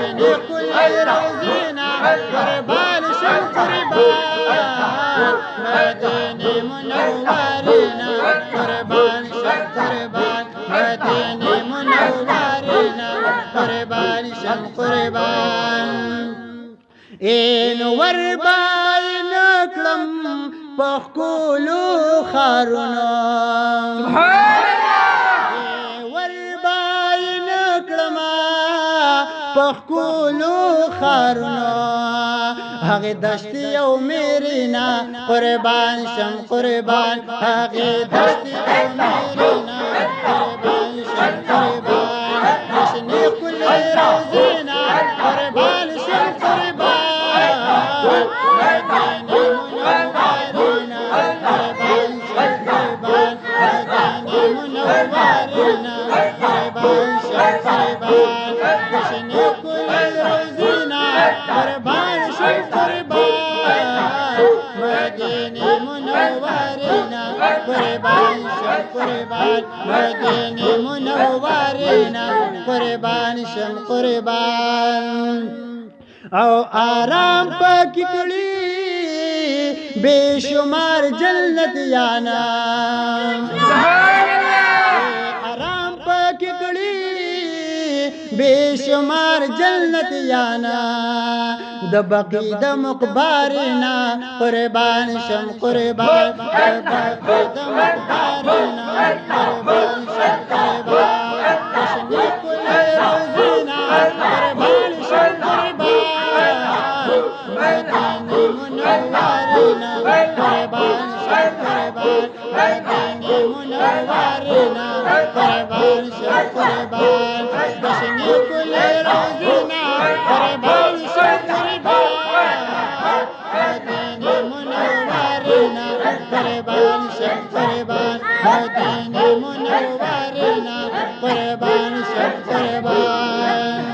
دشنی کلی روزینا قربان شم قربان مدینه منورینا قربان شم قربان مدینه منورینا قربان شم قربان این وربای نکلم پخکولو خارونا وربای نکلم پخکولو خارونا هغه دشتی او میرینا قربان شم قربان هغه دشتی او میرینا قربان شم قربان دشنی کلی روزینا قربان شم قربان مدینه منورینا قربان شم قربان مدینه منورینا قربان شم قربان دشنی کلی روزینا قربان شم قربان مدینه منورینا قربان شم قربان مدینه منورینا قربان شم قربان او آرام پاکی کړي بشمار جنت یانا آرام پاکی کړي بشمار جنت یانا د بقی د مقبرنا قربان شم قربان د بقی د مقبرنا قربان شم قربان دشنی کلی روزینا قربان شم قربان مدینه منورینا قربان شم قربان مدینه منورینا قربان شم قربان دشنی کلی روزینا قربان شم قربان مدینه منورینا قربان شم قربان مدینه منورینا قربان شم قربان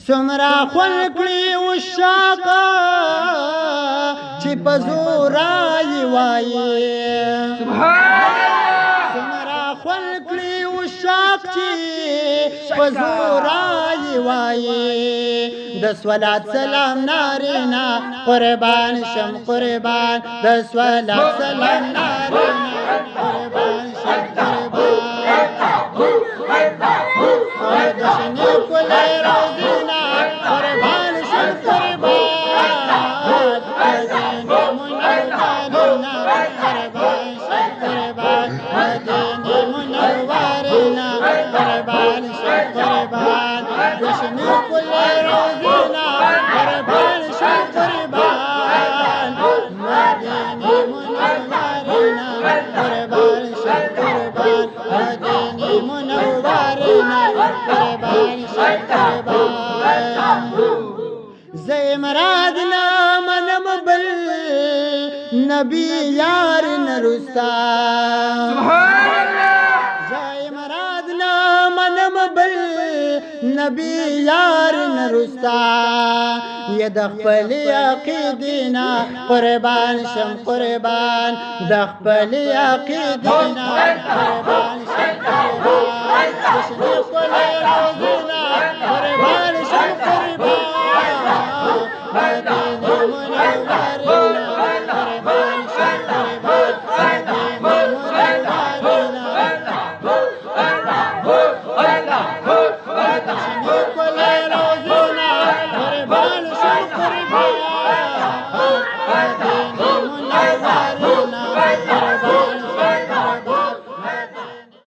سمرا خلقلی وشاقا چی پزورائی وائی سمرا خلقلی وشاق چی پزورائی وائی دسولات سلام نارینا قربان شم قربان دسولات سلام نارینا قربان شم قربان دشنی کلی روزینا قربان شم قربان مدینه منورینا قربان شم قربان مدینه منورینا قربان شم قربان دشنی کلی روزینا قربان شم قربان مدینه منورینا قربان شم قربان مدینه منورینا قربان شم قربان زي مرادنا منم بل نبي يار نرستا زي مرادنا منم بل نبي يار نرستا يدخل عقيدنا قربان شم قربان دخل عقيدنا قربان شم قربان دشنی کلی روزینا قربان